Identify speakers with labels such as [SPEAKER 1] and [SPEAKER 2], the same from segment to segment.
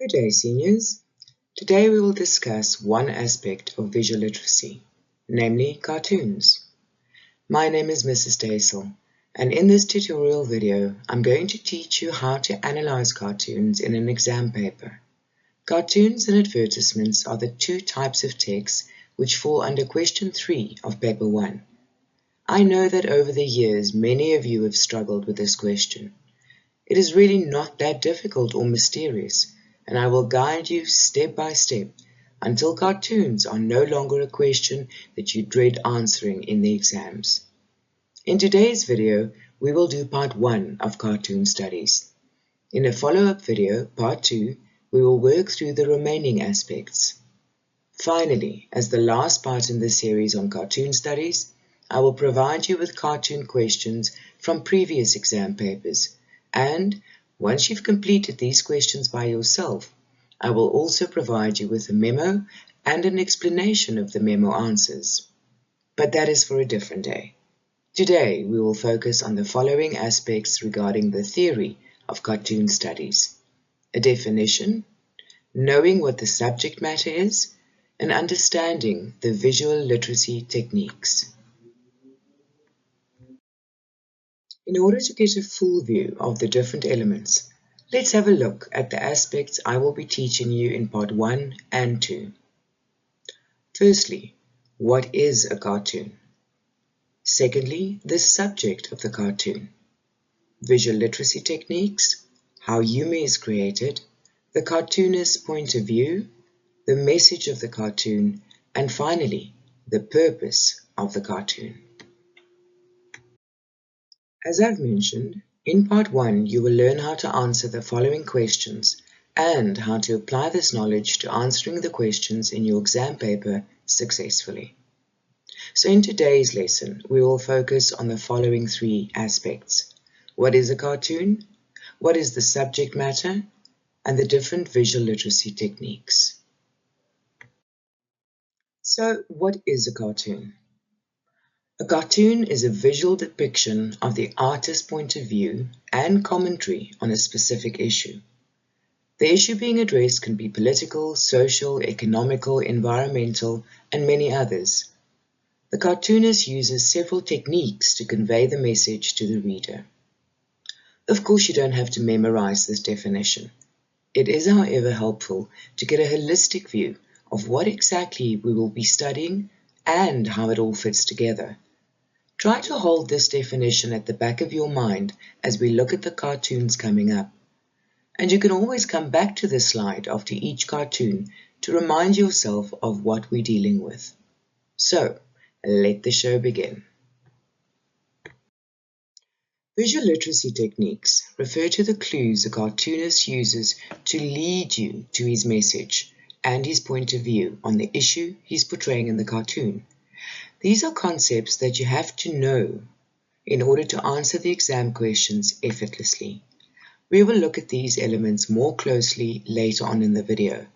[SPEAKER 1] Good day, seniors. Today we will discuss one aspect of visual literacy, namely cartoons. My name is Mrs. Daisel, and in this tutorial video, I'm going to teach you how to analyze cartoons in an exam paper. Cartoons and advertisements are the two types of text which fall under question 3 of paper 1. I know that over the years, many of you have struggled with this question. It is really not that difficult or mysterious, and I will guide you step by step until cartoons are no longer a question that you dread answering in the exams. In today's video, we will do part 1 of cartoon studies. In a follow-up video, part 2, we will work through the remaining aspects. Finally, as the last part in the series on cartoon studies, I will provide you with cartoon questions from previous exam papers, and once you've completed these questions by yourself, I will also provide you with a memo and an explanation of the memo answers. But that is for a different day. Today, we will focus on the following aspects regarding the theory of cartoon studies: a definition, knowing what the subject matter is, and understanding the visual literacy techniques. In order to get a full view of the different elements, let's have a look at the aspects I will be teaching you in part 1 and 2. Firstly, what is a cartoon? Secondly, the subject of the cartoon. Visual literacy techniques, how humor is created, the cartoonist's point of view, the message of the cartoon, and finally, the purpose of the cartoon. As I've mentioned, in part 1 you will learn how to answer the following questions and how to apply this knowledge to answering the questions in your exam paper successfully. So in today's lesson, we will focus on the following 3 aspects: what is a cartoon, what is the subject matter, and the different visual literacy techniques. So what is a cartoon? A cartoon is a visual depiction of the artist's point of view and commentary on a specific issue. The issue being addressed can be political, social, economical, environmental, and many others. The cartoonist uses several techniques to convey the message to the reader. Of course, you don't have to memorize this definition. It is, however, helpful to get a holistic view of what exactly we will be studying and how it all fits together. Try to hold this definition at the back of your mind as we look at the cartoons coming up. And you can always come back to this slide after each cartoon to remind yourself of what we're dealing with. So, let the show begin. Visual literacy techniques refer to the clues a cartoonist uses to lead you to his message and his point of view on the issue he's portraying in the cartoon. These are concepts that you have to know in order to answer the exam questions effortlessly. We will look at these elements more closely later on in the video,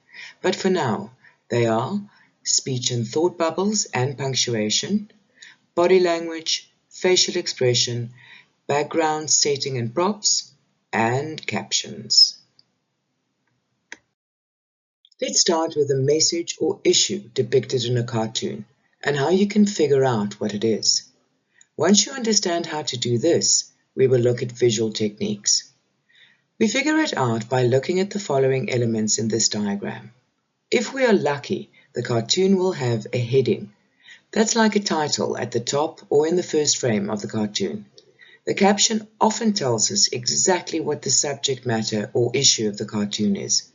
[SPEAKER 1] but for now, they are speech and thought bubbles and punctuation, body language, facial expression, background setting and props, and captions. Let's start with a message or issue depicted in a cartoon and how you can figure out what it is. Once you understand how to do this, we will look at visual techniques. We figure it out by looking at the following elements in this diagram. If we are lucky, the cartoon will have a heading. That's like a title at the top or in the first frame of the cartoon. The caption often tells us exactly what the subject matter or issue of the cartoon is.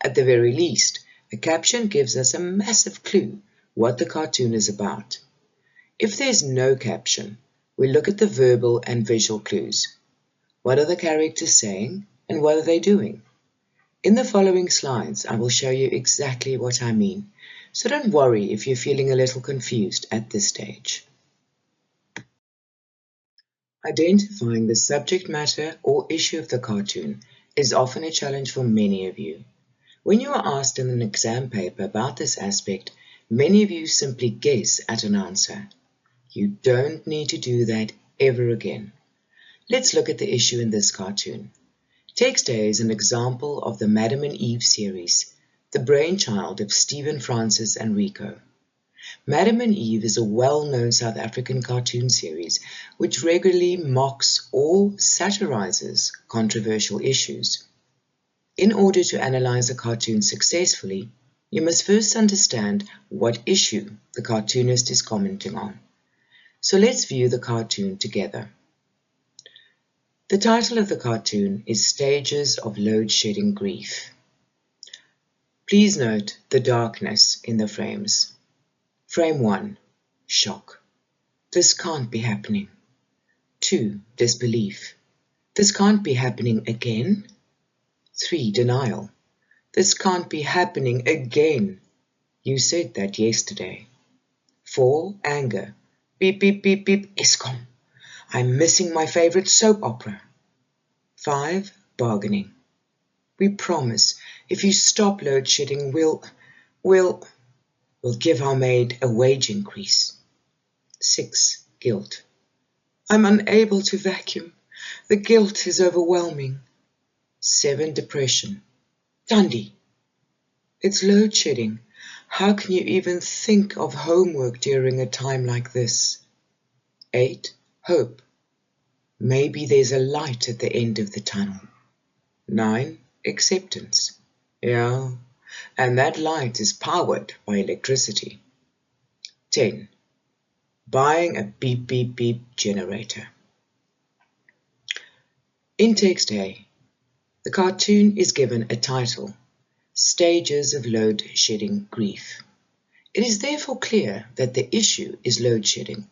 [SPEAKER 1] At the very least, a caption gives us a massive clue what the cartoon is about. If there's no caption, we look at the verbal and visual clues. What are the characters saying and what are they doing? In the following slides, I will show you exactly what I mean, so don't worry if you're feeling a little confused at this stage. Identifying the subject matter or issue of the cartoon is often a challenge for many of you. When you are asked in an exam paper about this aspect, many of you simply guess at an answer. You don't need to do that ever again. Let's look at the issue in this cartoon. TEXTE is an example of the Madam and Eve series, the brainchild of Stephen Francis and Rico. Madam and Eve is a well-known South African cartoon series which regularly mocks or satirizes controversial issues. In order to analyze a cartoon successfully, you must first understand what issue the cartoonist is commenting on. So let's view the cartoon together. The title of the cartoon is Stages of Load-Shedding Grief. Please note the darkness in the frames. Frame 1, shock. This can't be happening. 2, disbelief. This can't be happening again. 3, denial. This can't be happening again. You said that yesterday. 4, anger. Beep, beep, beep, beep, Eskom. I'm missing my favorite soap opera. 5, bargaining. We promise if you stop load shedding, we'll give our maid a wage increase. 6, guilt. I'm unable to vacuum. The guilt is overwhelming. 7, depression. Dundee. It's load shedding. How can you even think of homework during a time like this? 8, hope. Maybe there's a light at the end of the tunnel. 9, acceptance. Yeah, and that light is powered by electricity. 10, buying a beep beep beep generator. In text A, the cartoon is given a title, Stages of Load Shedding Grief. It is therefore clear that the issue is load shedding.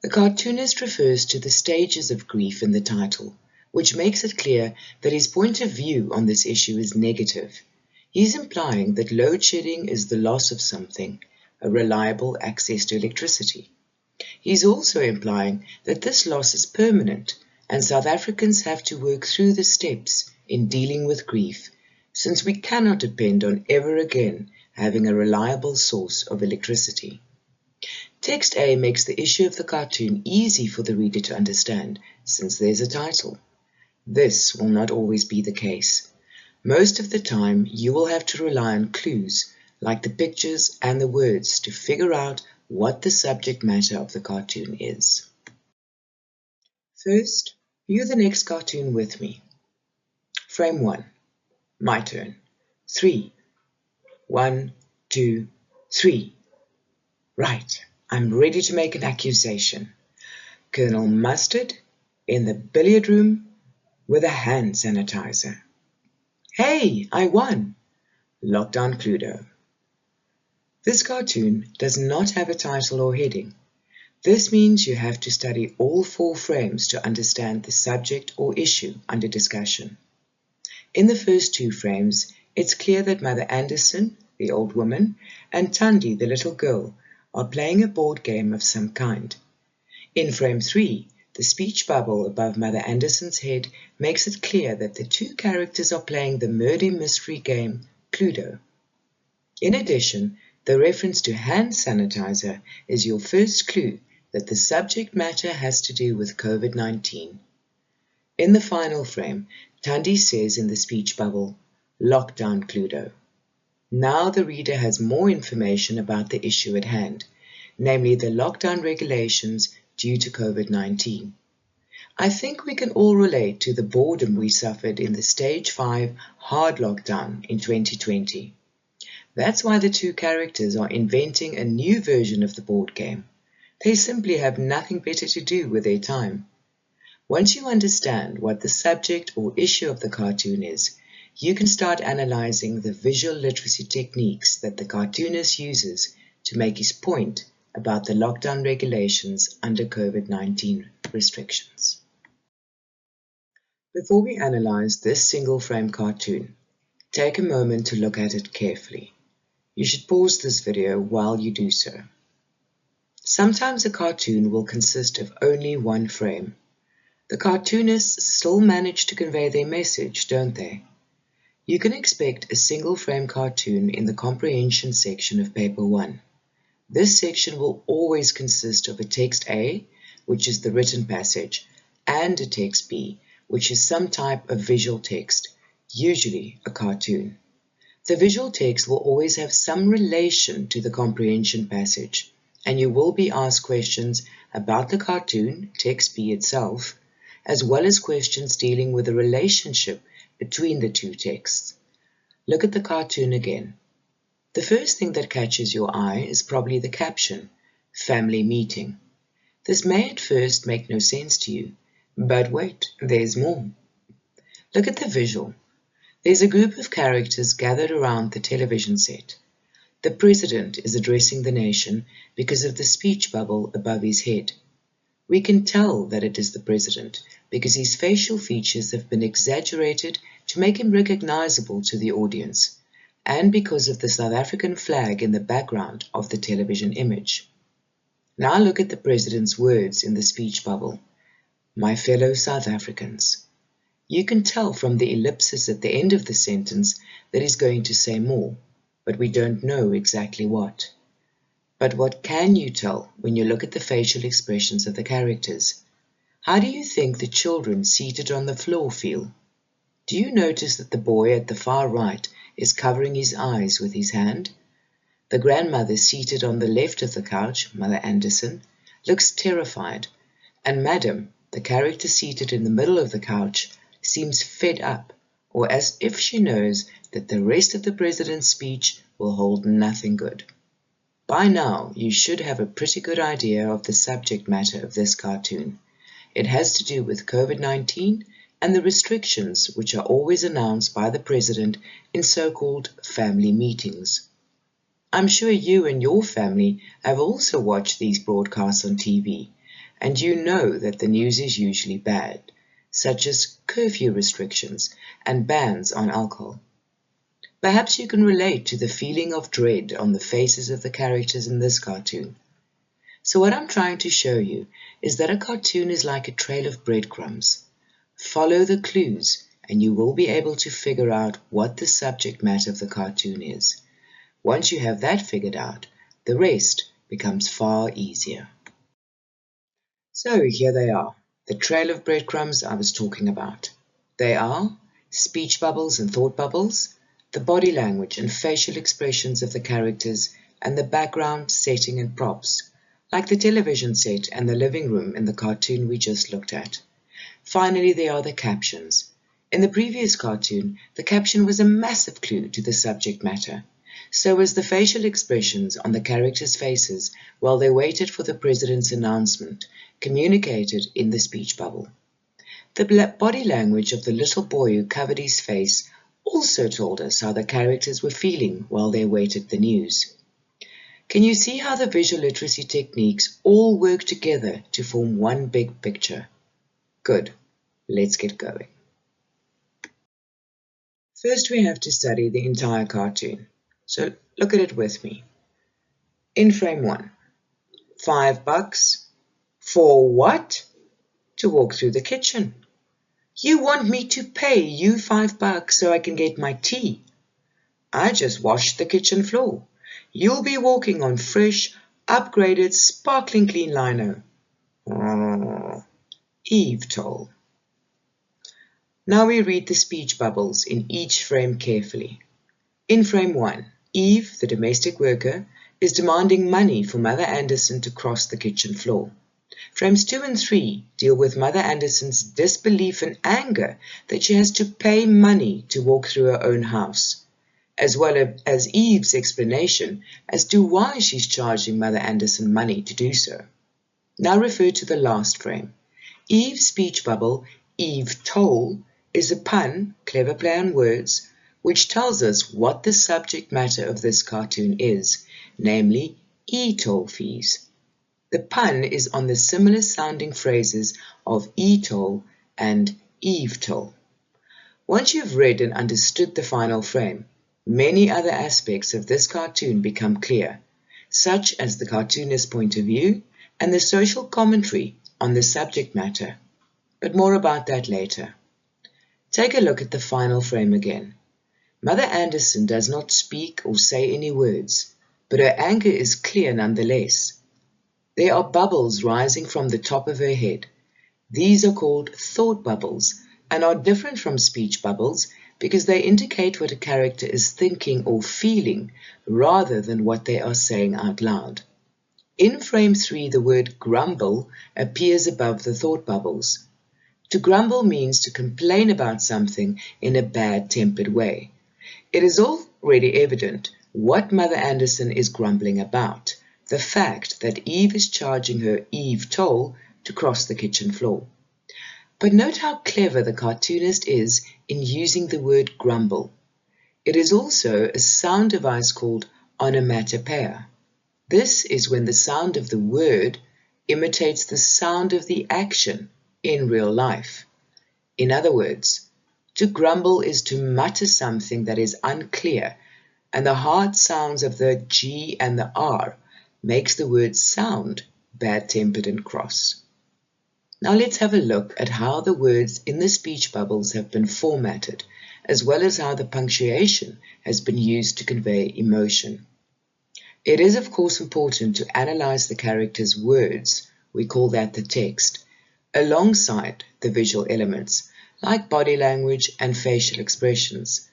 [SPEAKER 1] The cartoonist refers to the stages of grief in the title, which makes it clear that his point of view on this issue is negative. He is implying that load shedding is the loss of something, a reliable access to electricity. He is also implying that this loss is permanent, and South Africans have to work through the steps in dealing with grief, since we cannot depend on ever again having a reliable source of electricity. Text A makes the issue of the cartoon easy for the reader to understand, since there's a title. This will not always be the case. Most of the time, you will have to rely on clues, like the pictures and the words, to figure out what the subject matter of the cartoon is. First, view the next cartoon with me. Frame 1. My turn. 3. 1, 2, 3. Right. I'm ready to make an accusation. Colonel Mustard in the billiard room with a hand sanitizer. Hey, I won! Lockdown Cluedo. This cartoon does not have a title or heading. This means you have to study all 4 frames to understand the subject or issue under discussion. In the first 2 frames, it's clear that Mother Anderson, the old woman, and Tundi, the little girl, are playing a board game of some kind. In frame 3, the speech bubble above Mother Anderson's head makes it clear that the 2 characters are playing the murder mystery game Cluedo. In addition, the reference to hand sanitizer is your first clue that the subject matter has to do with COVID-19. In the final frame, Tundi says in the speech bubble, Lockdown Cluedo. Now the reader has more information about the issue at hand, namely the lockdown regulations due to COVID-19. I think we can all relate to the boredom we suffered in the Stage 5 hard lockdown in 2020. That's why the 2 characters are inventing a new version of the board game. They simply have nothing better to do with their time. Once you understand what the subject or issue of the cartoon is, you can start analyzing the visual literacy techniques that the cartoonist uses to make his point about the lockdown regulations under COVID-19 restrictions. Before we analyze this single-frame cartoon, take a moment to look at it carefully. You should pause this video while you do so. Sometimes a cartoon will consist of only 1 frame. The cartoonists still manage to convey their message, don't they? You can expect a single-frame cartoon in the comprehension section of paper 1. This section will always consist of a text A, which is the written passage, and a text B, which is some type of visual text, usually a cartoon. The visual text will always have some relation to the comprehension passage, and you will be asked questions about the cartoon, text B itself, as well as questions dealing with the relationship between the two texts. Look at the cartoon again. The first thing that catches your eye is probably the caption, family meeting. This may at first make no sense to you, but wait, there's more. Look at the visual. There's a group of characters gathered around the television set. The president is addressing the nation because of the speech bubble above his head. We can tell that it is the president because his facial features have been exaggerated to make him recognizable to the audience, and because of the South African flag in the background of the television image. Now look at the president's words in the speech bubble. My fellow South Africans. You can tell from the ellipsis at the end of the sentence that he's going to say more, but we don't know exactly what. But what can you tell when you look at the facial expressions of the characters? How do you think the children seated on the floor feel? Do you notice that the boy at the far right is covering his eyes with his hand? The grandmother seated on the left of the couch, Mother Anderson, looks terrified, and Madam, the character seated in the middle of the couch, seems fed up, or as if she knows that the rest of the president's speech will hold nothing good. By now, you should have a pretty good idea of the subject matter of this cartoon. It has to do with COVID-19 and the restrictions which are always announced by the president in so-called family meetings. I'm sure you and your family have also watched these broadcasts on TV, and you know that the news is usually bad, such as curfew restrictions and bans on alcohol. Perhaps you can relate to the feeling of dread on the faces of the characters in this cartoon. So what I'm trying to show you is that a cartoon is like a trail of breadcrumbs. Follow the clues and you will be able to figure out what the subject matter of the cartoon is. Once you have that figured out, the rest becomes far easier. So here they are, the trail of breadcrumbs I was talking about. They are speech bubbles and thought bubbles, the body language and facial expressions of the characters, and the background, setting and props, like the television set and the living room in the cartoon we just looked at. Finally, there are the captions. In the previous cartoon, the caption was a massive clue to the subject matter. So was the facial expressions on the characters' faces while they waited for the president's announcement, communicated in the speech bubble. The body language of the little boy who covered his face also told us how the characters were feeling while they awaited the news. Can you see how the visual literacy techniques all work together to form one big picture? Good. Let's get going. First, we have to study the entire cartoon. So look at it with me. In frame 1, $5. For what? To walk through the kitchen. You want me to pay you $5 so I can get my tea? I just washed the kitchen floor. You'll be walking on fresh, upgraded, sparkling clean lino. Eve told. Now we read the speech bubbles in each frame carefully. In frame 1, Eve, the domestic worker, is demanding money for Mother Anderson to cross the kitchen floor. Frames 2 and 3 deal with Mother Anderson's disbelief and anger that she has to pay money to walk through her own house, as well as Eve's explanation as to why she's charging Mother Anderson money to do so. Now refer to the last frame. Eve's speech bubble, Eve told, is a pun, clever play on words, which tells us what the subject matter of this cartoon is, namely e-toll fees. The pun is on the similar sounding phrases of e-toll and Eve-toll. Once you've read and understood the final frame, many other aspects of this cartoon become clear, such as the cartoonist's point of view and the social commentary on the subject matter. But more about that later. Take a look at the final frame again. Mother Anderson does not speak or say any words, but her anger is clear nonetheless. There are bubbles rising from the top of her head. These are called thought bubbles, and are different from speech bubbles because they indicate what a character is thinking or feeling rather than what they are saying out loud. In frame 3, the word grumble appears above the thought bubbles. To grumble means to complain about something in a bad-tempered way. It is already evident what Mother Anderson is grumbling about, the fact that Eve is charging her Eve toll to cross the kitchen floor. But note how clever the cartoonist is in using the word grumble. It is also a sound device called onomatopoeia. This is when the sound of the word imitates the sound of the action in real life. In other words, to grumble is to mutter something that is unclear, and the hard sounds of the G and the R makes the word sound bad-tempered and cross. Now let's have a look at how the words in the speech bubbles have been formatted, as well as how the punctuation has been used to convey emotion. It is of course important to analyze the character's words, we call that the text, alongside the visual elements, like body language and facial expressions.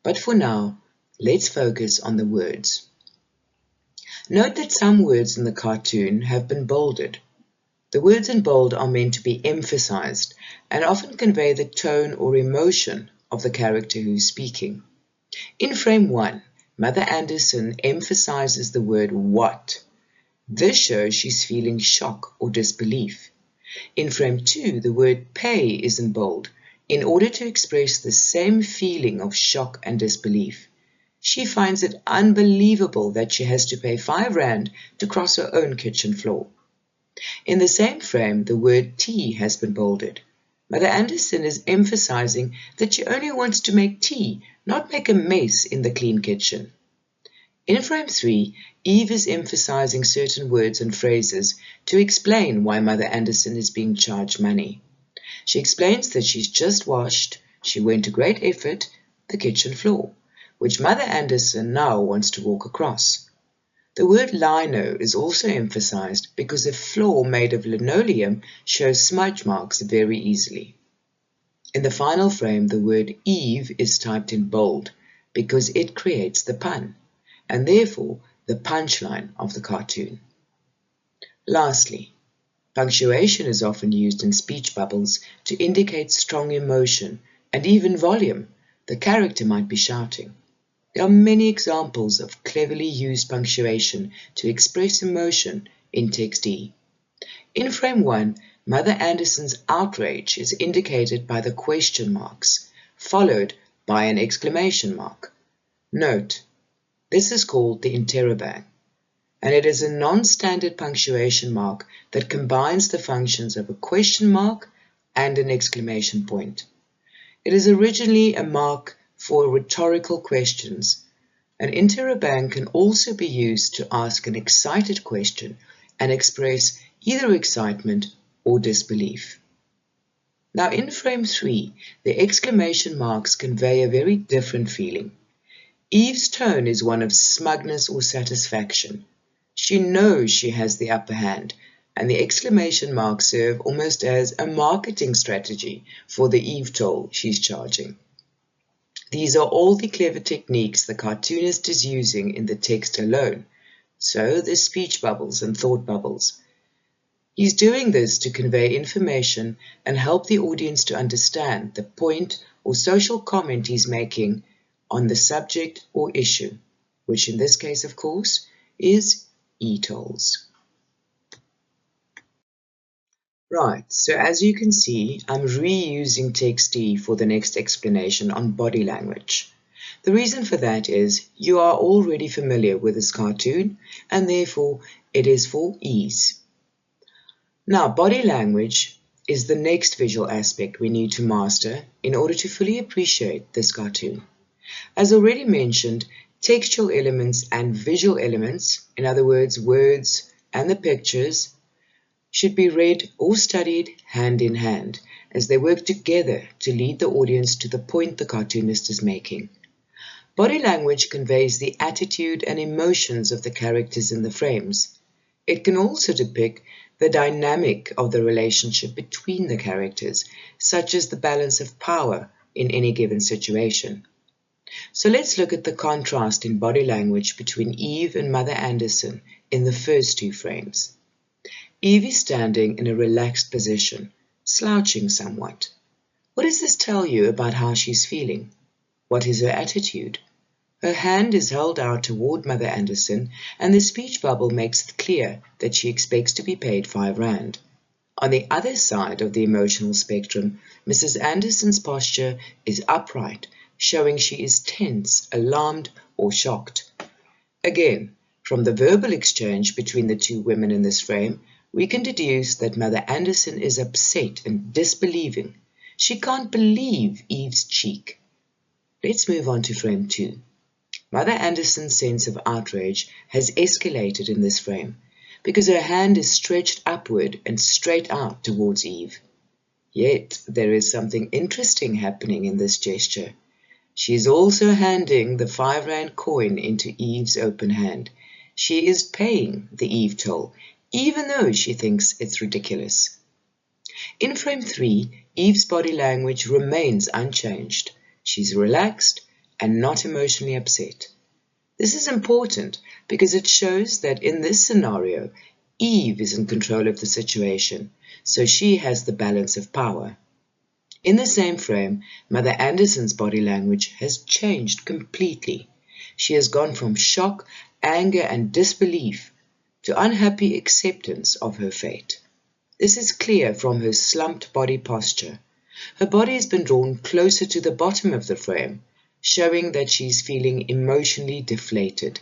[SPEAKER 1] But for now, let's focus on the words. Note that some words in the cartoon have been bolded. The words in bold are meant to be emphasized and often convey the tone or emotion of the character who is speaking. In frame 1, Mother Anderson emphasizes the word what. This shows she's feeling shock or disbelief. In frame 2, the word pay is in bold in order to express the same feeling of shock and disbelief. She finds it unbelievable that she has to pay 5 rand to cross her own kitchen floor. In the same frame, the word tea has been bolded. Mother Anderson is emphasizing that she only wants to make tea, not make a mess in the clean kitchen. In frame 3, Eve is emphasizing certain words and phrases to explain why Mother Anderson is being charged money. She explains that she's just washed, she went to great effort, the kitchen floor, which Mother Anderson now wants to walk across. The word lino is also emphasized because a floor made of linoleum shows smudge marks very easily. In the final frame, the word Eve is typed in bold because it creates the pun, and therefore the punchline of the cartoon. Lastly, punctuation is often used in speech bubbles to indicate strong emotion and even volume. The character might be shouting. There are many examples of cleverly used punctuation to express emotion in TEXTE. In frame 1, Mother Anderson's outrage is indicated by the question marks, followed by an exclamation mark. Note, this is called the interrobang, and it is a non-standard punctuation mark that combines the functions of a question mark and an exclamation point. It is originally a mark for rhetorical questions. An interrobang can also be used to ask an excited question and express either excitement or disbelief. Now in frame 3, the exclamation marks convey a very different feeling. Eve's tone is one of smugness or satisfaction. She knows she has the upper hand, and the exclamation marks serve almost as a marketing strategy for the Eve toll she's charging. These are all the clever techniques the cartoonist is using in the text alone, so the speech bubbles and thought bubbles. He's doing this to convey information and help the audience to understand the point or social comment he's making on the subject or issue, which in this case, of course, is e-tolls. Right, so as you can see, I'm reusing TEXTE for the next explanation on body language. The reason for that is you are already familiar with this cartoon, and therefore it is for ease. Now, body language is the next visual aspect we need to master in order to fully appreciate this cartoon. As already mentioned, textual elements and visual elements, in other words, words and the pictures, should be read or studied hand in hand as they work together to lead the audience to the point the cartoonist is making. Body language conveys the attitude and emotions of the characters in the frames. It can also depict the dynamic of the relationship between the characters, such as the balance of power in any given situation. So let's look at the contrast in body language between Eve and Mother Anderson in the first two frames. Eve is standing in a relaxed position, slouching somewhat. What does this tell you about how she's feeling? What is her attitude? Her hand is held out toward Mother Anderson, and the speech bubble makes it clear that she expects to be paid 5 rand. On the other side of the emotional spectrum, Mrs. Anderson's posture is upright, showing she is tense, alarmed, or shocked. Again, from the verbal exchange between the two women in this frame, we can deduce that Mother Anderson is upset and disbelieving. She can't believe Eve's cheek. Let's move on to frame 2. Mother Anderson's sense of outrage has escalated in this frame because her hand is stretched upward and straight out towards Eve. Yet there is something interesting happening in this gesture. She is also handing the 5 rand coin into Eve's open hand. She is paying the Eve toll, even though she thinks it's ridiculous. In frame 3, Eve's body language remains unchanged. She's relaxed and not emotionally upset. This is important because it shows that in this scenario, Eve is in control of the situation, so she has the balance of power. In the same frame, Mother Anderson's body language has changed completely. She has gone from shock, anger, and disbelief to unhappy acceptance of her fate. This is clear from her slumped body posture. Her body has been drawn closer to the bottom of the frame, showing that she's feeling emotionally deflated.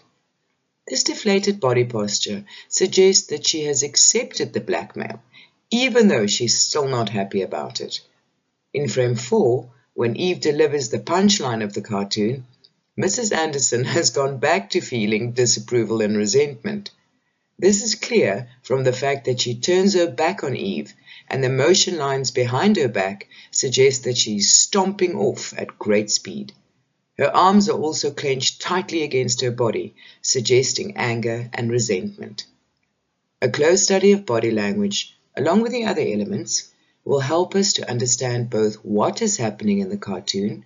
[SPEAKER 1] This deflated body posture suggests that she has accepted the blackmail, even though she's still not happy about it. In frame 4, when Eve delivers the punchline of the cartoon, Mrs. Anderson has gone back to feeling disapproval and resentment. This is clear from the fact that she turns her back on Eve, and the motion lines behind her back suggest that she's stomping off at great speed. Her arms are also clenched tightly against her body, suggesting anger and resentment. A close study of body language, along with the other elements, will help us to understand both what is happening in the cartoon,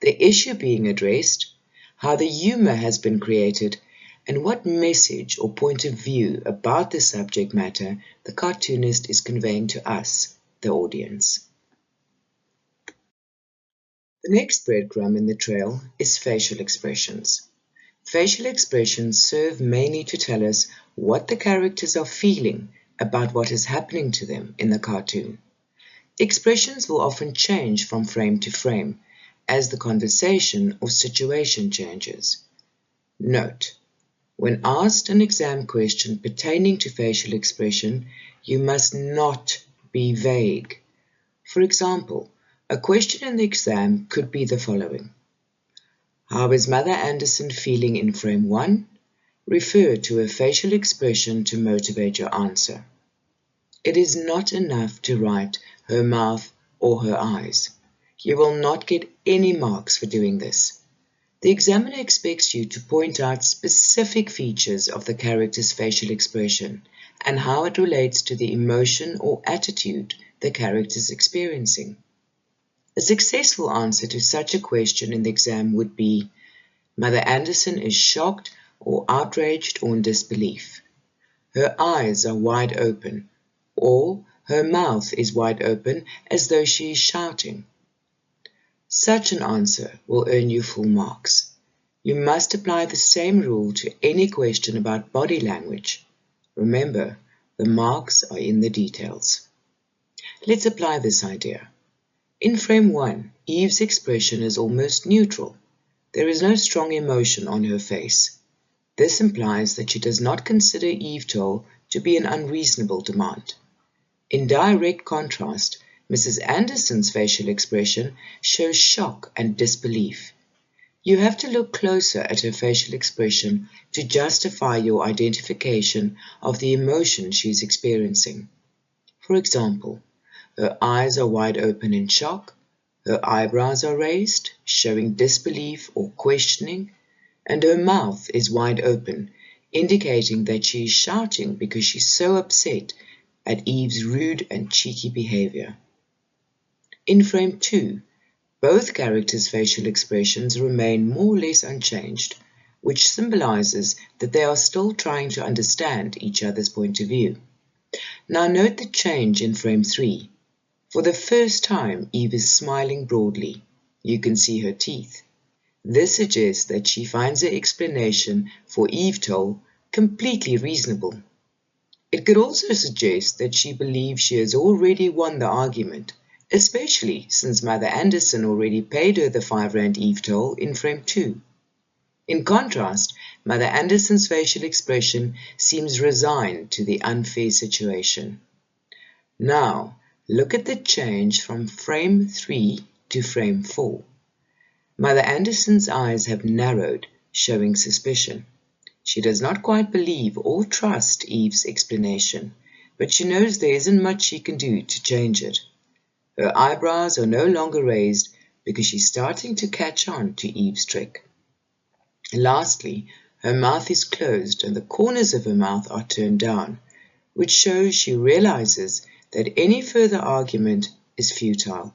[SPEAKER 1] the issue being addressed, how the humor has been created, and what message or point of view about the subject matter the cartoonist is conveying to us, the audience. The next breadcrumb in the trail is facial expressions. Facial expressions serve mainly to tell us what the characters are feeling about what is happening to them in the cartoon. Expressions will often change from frame to frame as the conversation or situation changes. Note: when asked an exam question pertaining to facial expression, you must not be vague. For example, a question in the exam could be the following: how is Mother Anderson feeling in frame 1? Refer to a facial expression to motivate your answer. It is not enough to write her mouth or her eyes. You will not get any marks for doing this. The examiner expects you to point out specific features of the character's facial expression and how it relates to the emotion or attitude the character is experiencing. A successful answer to such a question in the exam would be: Mother Anderson is shocked or outraged or in disbelief. Her eyes are wide open, or her mouth is wide open as though she is shouting. Such an answer will earn you full marks. You must apply the same rule to any question about body language. Remember, the marks are in the details. Let's apply this idea. In frame 1, Eve's expression is almost neutral. There is no strong emotion on her face. This implies that she does not consider Eve toll to be an unreasonable demand. In direct contrast, Mrs. Anderson's facial expression shows shock and disbelief. You have to look closer at her facial expression to justify your identification of the emotion she is experiencing. For example, her eyes are wide open in shock, her eyebrows are raised, showing disbelief or questioning, and her mouth is wide open, indicating that she is shouting because she's so upset at Eve's rude and cheeky behavior. In frame 2, both characters' facial expressions remain more or less unchanged, which symbolizes that they are still trying to understand each other's point of view. Now note the change in frame 3. For the first time, Eve is smiling broadly. You can see her teeth. This suggests that she finds the explanation for Eve told completely reasonable. It could also suggest that she believes she has already won the argument, especially since Mother Anderson already paid her the R5 Eve toll in frame 2. In contrast, Mother Anderson's facial expression seems resigned to the unfair situation. Now, look at the change from frame 3 to frame 4. Mother Anderson's eyes have narrowed, showing suspicion. She does not quite believe or trust Eve's explanation, but she knows there isn't much she can do to change it. Her eyebrows are no longer raised because she's starting to catch on to Eve's trick. Lastly, her mouth is closed and the corners of her mouth are turned down, which shows she realizes that any further argument is futile.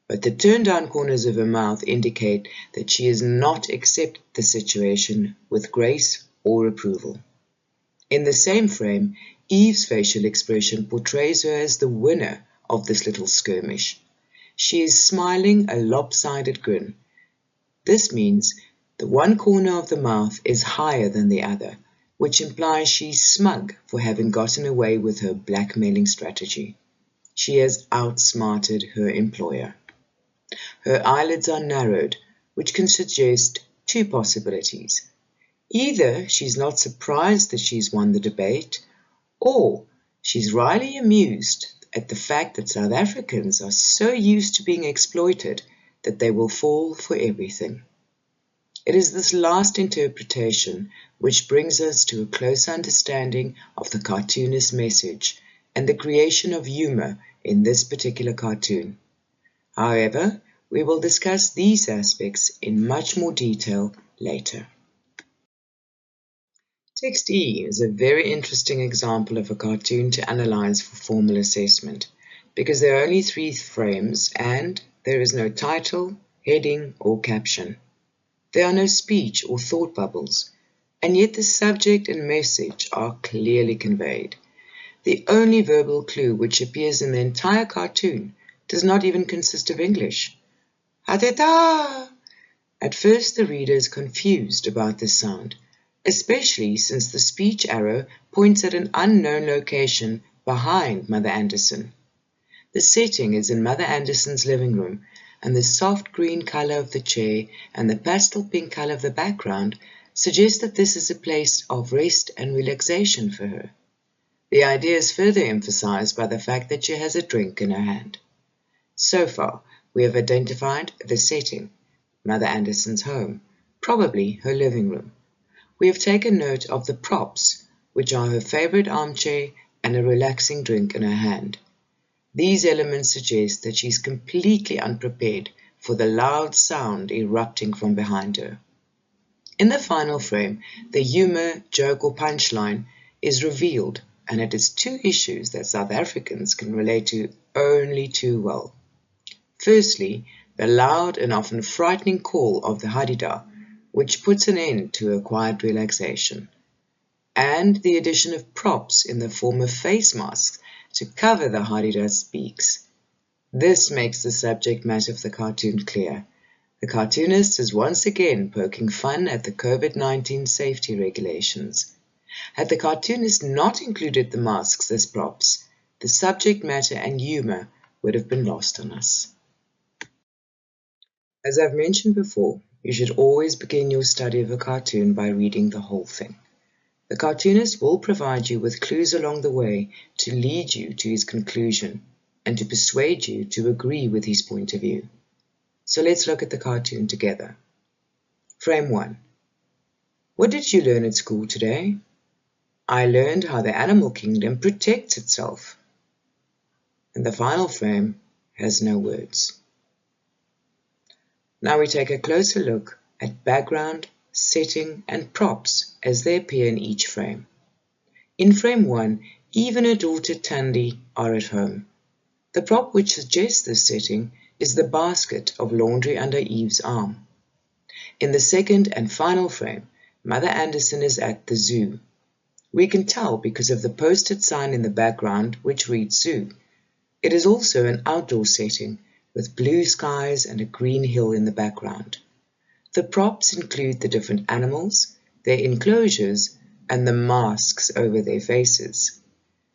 [SPEAKER 1] But the turned down corners of her mouth indicate that she has not accepted the situation with grace or approval. In the same frame, Eve's facial expression portrays her as the winner of this little skirmish. She is smiling a lopsided grin. This means the one corner of the mouth is higher than the other, which implies she's smug for having gotten away with her blackmailing strategy. She has outsmarted her employer. Her eyelids are narrowed, which can suggest two possibilities. Either she's not surprised that she's won the debate, or she's wryly amused at the fact that South Africans are so used to being exploited that they will fall for everything. It is this last interpretation which brings us to a close understanding of the cartoonist's message and the creation of humor in this particular cartoon. However, we will discuss these aspects in much more detail later. TEXTE is a very interesting example of a cartoon to analyze for formal assessment because there are only 3 frames and there is no title, heading, or caption. There are no speech or thought bubbles, and yet the subject and message are clearly conveyed. The only verbal clue which appears in the entire cartoon does not even consist of English. Ha-ta-ta! At first the reader is confused about this sound, especially since the speech arrow points at an unknown location behind Mother Anderson. The setting is in Mother Anderson's living room, and the soft green color of the chair and the pastel pink color of the background suggest that this is a place of rest and relaxation for her. The idea is further emphasized by the fact that she has a drink in her hand. So far, we have identified the setting, Mother Anderson's home, probably her living room. We have taken note of the props, which are her favorite armchair and a relaxing drink in her hand. These elements suggest that she's completely unprepared for the loud sound erupting from behind her. In the final frame, the humor, joke, or punchline is revealed, and it is 2 issues that South Africans can relate to only too well. Firstly, the loud and often frightening call of the hadida, which puts an end to her quiet relaxation, and the addition of props in the form of face masks to cover the hadida's beaks. This makes the subject matter of the cartoon clear. The cartoonist is once again poking fun at the COVID-19 safety regulations. Had the cartoonist not included the masks as props, the subject matter and humor would have been lost on us. As I've mentioned before, you should always begin your study of a cartoon by reading the whole thing. The cartoonist will provide you with clues along the way to lead you to his conclusion and to persuade you to agree with his point of view. So let's look at the cartoon together. Frame 1. What did you learn at school today? I learned how the animal kingdom protects itself. And the final frame has no words. Now we take a closer look at background, setting, and props as they appear in each frame. In frame 1, Even her daughter Tandy are at home. The prop which suggests this setting is the basket of laundry under Eve's arm. In the second and final frame, Mother Anderson is at the zoo. We can tell because of the posted sign in the background which reads zoo. It is also an outdoor setting with blue skies and a green hill in the background. The props include the different animals, their enclosures, and the masks over their faces.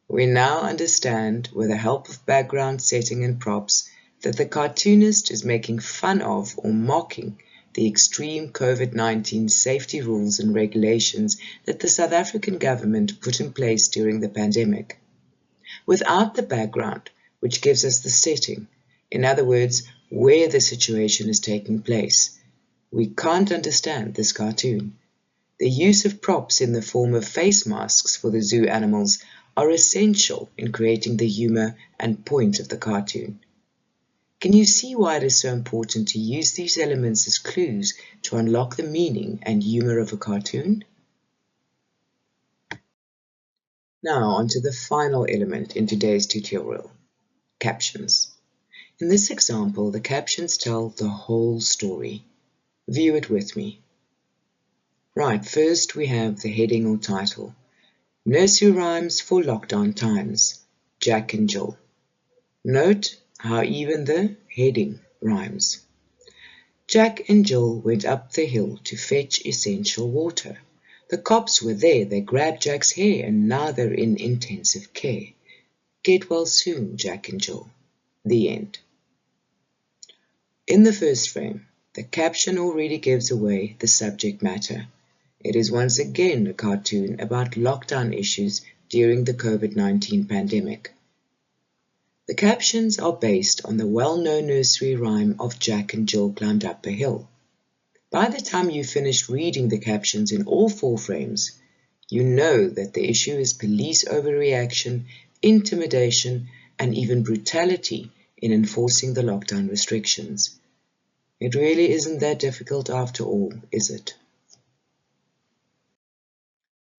[SPEAKER 1] We now understand, with the help of background setting and props, that the cartoonist is making fun of or mocking the extreme COVID-19 safety rules and regulations that the South African government put in place during the pandemic. Without the background, which gives us the setting, in other words, where the situation is taking place, we can't understand this cartoon. The use of props in the form of face masks for the zoo animals are essential in creating the humor and point of the cartoon. Can you see why it is so important to use these elements as clues to unlock the meaning and humor of a cartoon? Now on to the final element in today's tutorial, captions. In this example, the captions tell the whole story. View it with me. Right, first we have the heading or title. Nursery Rhymes for Lockdown Times, Jack and Jill. Note how even the heading rhymes. Jack and Jill went up the hill to fetch essential water. The cops were there, they grabbed Jack's hair, and now they're in intensive care. Get well soon, Jack and Jill. The end. In the first frame, the caption already gives away the subject matter. It is once again a cartoon about lockdown issues during the COVID-19 pandemic. The captions are based on the well-known nursery rhyme of Jack and Jill climbed up a hill. By the time you finish reading the captions in all 4 frames, you know that the issue is police overreaction, intimidation, and even brutality in enforcing the lockdown restrictions. It really isn't that difficult after all, is it?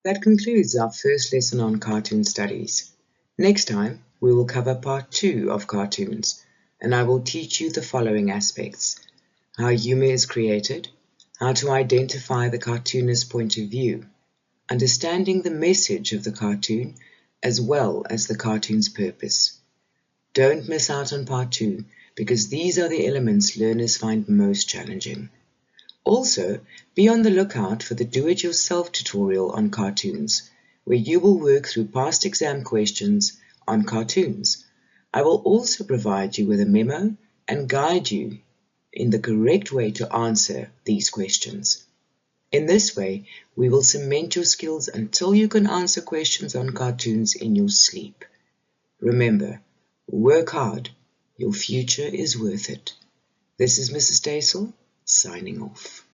[SPEAKER 1] That concludes our first lesson on cartoon studies. Next time, we will cover part 2 of cartoons, and I will teach you the following aspects: how humor is created, how to identify the cartoonist's point of view, understanding the message of the cartoon, as well as the cartoon's purpose. Don't miss out on part 2, because these are the elements learners find most challenging. Also, be on the lookout for the do-it-yourself tutorial on cartoons, where you will work through past exam questions on cartoons. I will also provide you with a memo and guide you in the correct way to answer these questions. In this way, we will cement your skills until you can answer questions on cartoons in your sleep. Remember, work hard. Your future is worth it. This is Mrs. Daisel, signing off.